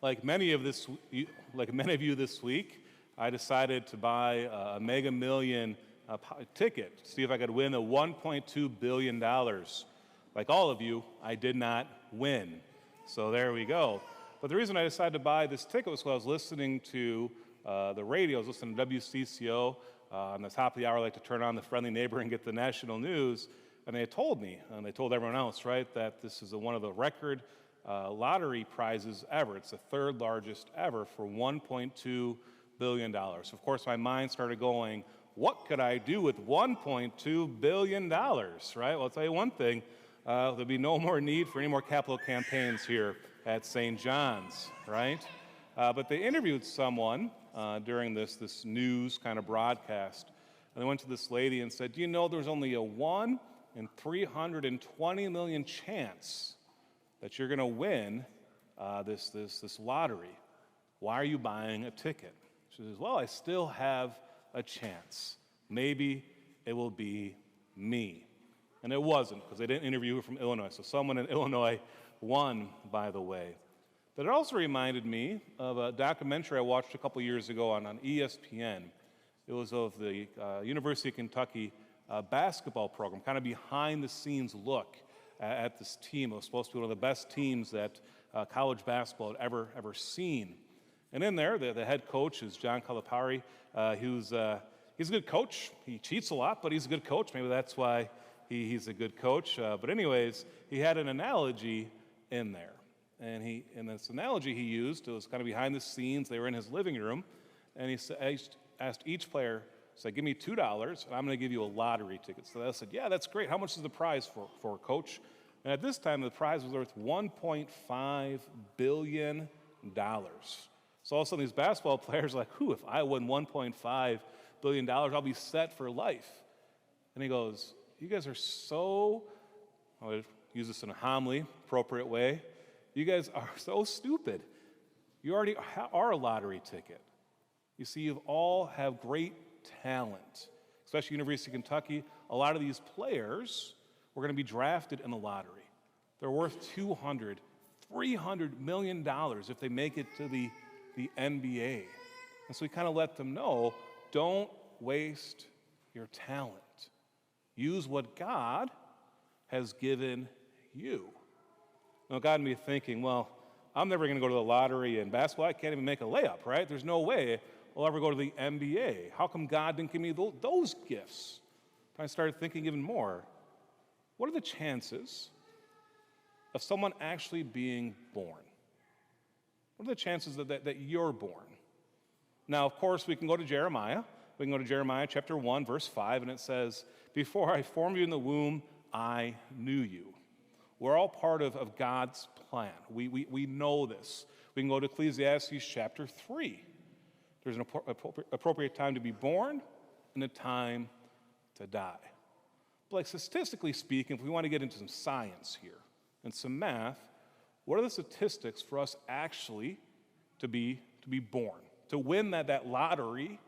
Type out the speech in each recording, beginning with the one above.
like many of you this week, I decided to buy a Mega Million ticket to see if I could win the $1.2 billion. Like all of you, I did not win. So there we go. But the reason I decided to buy this ticket was because I was listening to the radio. I was listening to WCCO. On the top of the hour, I like to turn on the Friendly Neighbor and get the national news. And they told me, and they told everyone else, right, that this is one of the record lottery prizes ever. It's the third largest ever for $1.2 billion. Of course, my mind started going, what could I do with $1.2 billion, right? Well, I'll tell you one thing. There'll be no more need for any more capital campaigns here at St. John's, right? But they interviewed someone during this news kind of broadcast, and they went to this lady and said, do you know there's only a 1 in 320 million chance that you're going to win this lottery? Why are you buying a ticket? She says, well, I still have a chance. Maybe it will be me. And it wasn't, because they didn't interview her from Illinois. So someone in Illinois won, by the way. But it also reminded me of a documentary I watched a couple years ago on ESPN. It was of the University of Kentucky basketball program, kind of behind-the-scenes look at this team. It was supposed to be one of the best teams that college basketball had ever seen. And in there, the head coach is John Calipari. He's a good coach. He cheats a lot, but he's a good coach. Maybe that's why he's a good coach. But anyways, he had an analogy in there. And this analogy he used, it was kind of behind the scenes. They were in his living room. And he asked each player, said, give me $2, and I'm going to give you a lottery ticket. So they said, yeah, that's great. How much is the prize for coach? And at this time, the prize was worth $1.5 billion. So all of a sudden, these basketball players are like, if I win $1.5 billion, I'll be set for life. And he goes, you guys are so, I'll use this in a homily, appropriate way, you guys are so stupid. You already are a lottery ticket. You see, you all have great talent, especially University of Kentucky. A lot of these players were going to be drafted in the lottery. They're worth $200, $300 million if they make it to the NBA. And so we kind of let them know, don't waste your talent. Use what God has given you. Now, God may be thinking, well, I'm never going to go to the lottery in basketball. I can't even make a layup, right? There's no way I'll ever go to the NBA. How come God didn't give me those gifts? I started thinking even more, what are the chances of someone actually being born? What are the chances that you're born? Now, of course, we can go to Jeremiah. We can go to Jeremiah chapter 1, verse 5, and it says, before I formed you in the womb, I knew you. We're all part of God's plan. We know this. We can go to Ecclesiastes chapter 3. There's an appropriate time to be born and a time to die. But like statistically speaking, if we want to get into some science here and some math, what are the statistics for us actually to be born, to win that lottery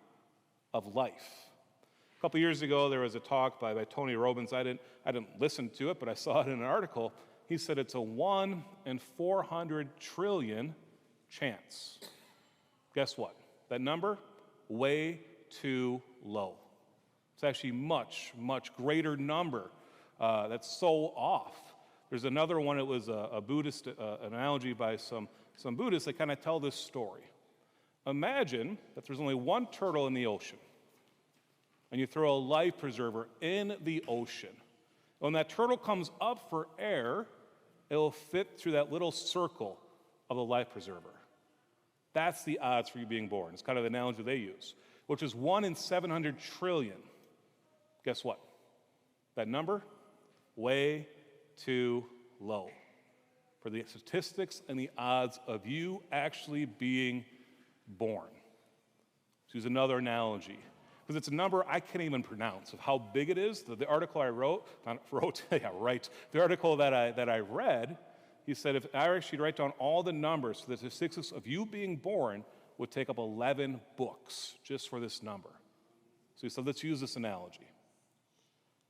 of life? A couple years ago, there was a talk by Tony Robbins. I didn't listen to it, but I saw it in an article. He said it's a 1 in 400 trillion chance. Guess what? That number, way too low. It's actually much, much greater number. That's so off. There's another one. It was a Buddhist analogy by some Buddhists that kind of tell this story. Imagine that there's only one turtle in the ocean, and you throw a life preserver in the ocean. When that turtle comes up for air, it'll fit through that little circle of the life preserver. That's the odds for you being born. It's kind of the analogy they use, which is 1 in 700 trillion. Guess what? That number, way too low for the statistics and the odds of you actually being born. Let's use another analogy, because it's a number I can't even pronounce of how big it is. The article I the article that I read, he said if I actually write down all the numbers for the statistics of you being born would take up 11 books just for this number. So he said, let's use this analogy.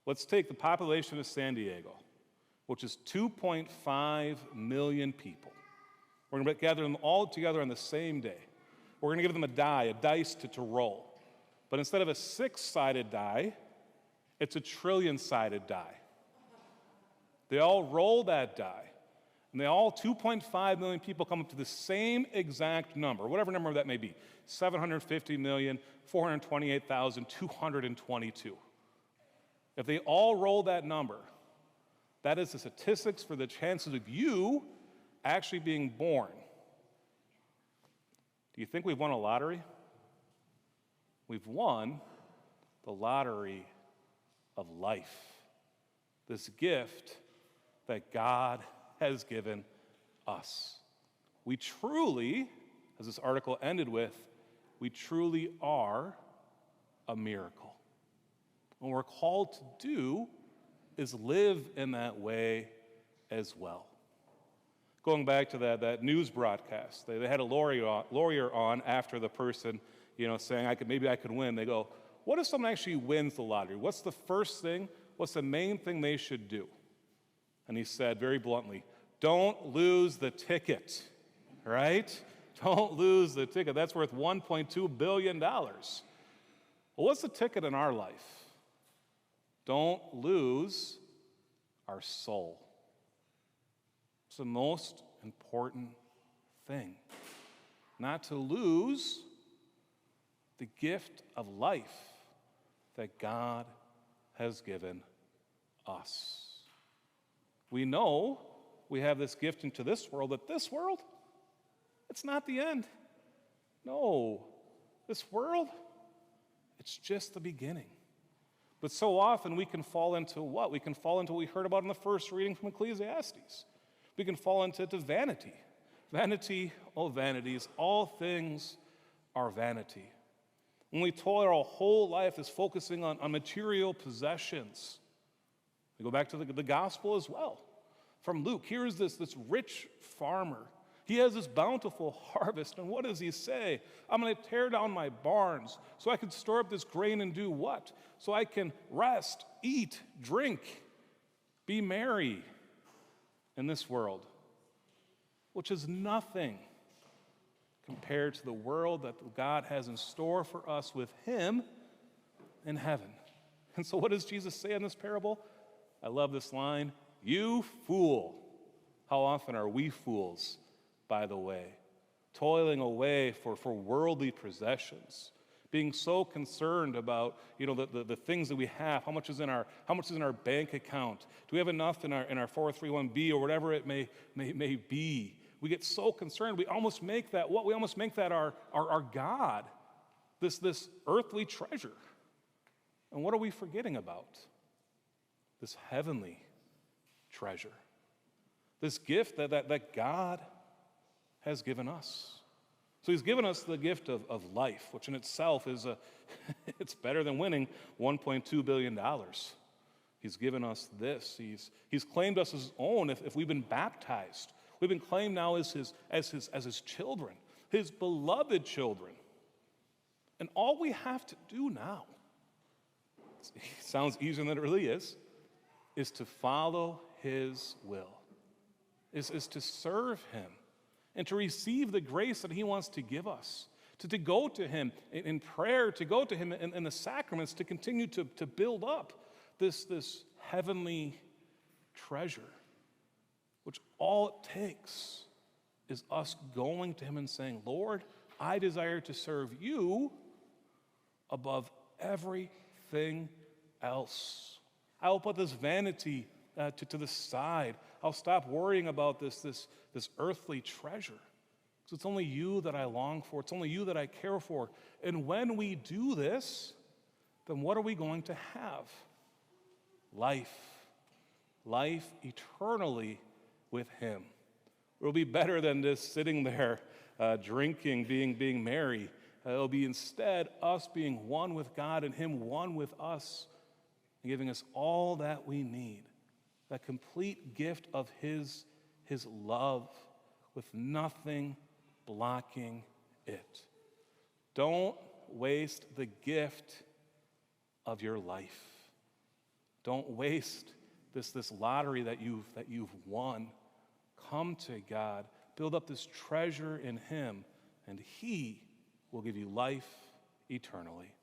Let's take the population of San Diego, which is 2.5 million people. We're going to gather them all together on the same day. We're going to give them a dice to roll. But instead of a 6-sided die, it's a trillion-sided die. They all roll that die, and 2.5 million people come up to the same exact number, whatever number that may be, 750,428,222. If they all roll that number, that is the statistics for the chances of you actually being born. Do you think we've won a lottery? We've won the lottery of life, this gift that God has given us. We truly, as this article ended with, we truly are a miracle. What we're called to do is live in that way as well. Going back to that news broadcast, they had a lawyer on after the person, saying, maybe I could win. They go, what if someone actually wins the lottery? What's the first thing? What's the main thing they should do? And he said very bluntly, don't lose the ticket, right? Don't lose the ticket. That's worth $1.2 billion. Well, what's the ticket in our life? Don't lose our soul. It's the most important thing. Not to lose the gift of life that God has given us. We know we have this gift into this world, that this world, it's not the end. No, this world, it's just the beginning. But so often we can fall into what? We can fall into what we heard about in the first reading from Ecclesiastes. We can fall into vanity. Vanity, oh vanities, all things are vanity. When we toil our whole life is focusing on material possessions. We go back to the gospel as well. From Luke, here's this rich farmer. He has this bountiful harvest, and what does he say? I'm going to tear down my barns so I can store up this grain and do what? So I can rest, eat, drink, be merry in this world, which is nothing compared to the world that God has in store for us with him in heaven. And so what does Jesus say in this parable? I love this line, you fool. How often are we fools, by the way? Toiling away for worldly possessions, being so concerned about the things that we have, how much is in our bank account? Do we have enough in our 403(b) or whatever it may be? We get so concerned, we almost make that what? We almost make that our God, this earthly treasure. And what are we forgetting about? This heavenly treasure. This gift that God has given us. So he's given us the gift of life, which in itself is it's better than winning $1.2 billion. He's given us this. He's claimed us as his own if we've been baptized. We've been claimed now as his children, his beloved children. And all we have to do now, it sounds easier than it really is to follow his will, is to serve him, and to receive the grace that he wants to give us, to go to him in prayer, to go to him in the sacraments, to continue to build up this heavenly treasure, which all it takes is us going to him and saying, Lord, I desire to serve you above everything else. I will put this vanity to the side. I'll stop worrying about this earthly treasure. Because it's only you that I long for. It's only you that I care for. And when we do this, then what are we going to have? Life. Life eternally with him. It will be better than just sitting there drinking, being merry. It'll be instead us being one with God and him one with us, and giving us all that we need. That complete gift of his love with nothing blocking it. Don't waste the gift of your life. Don't waste this lottery that you've won. Come to God. Build up this treasure in him, and he will give you life eternally.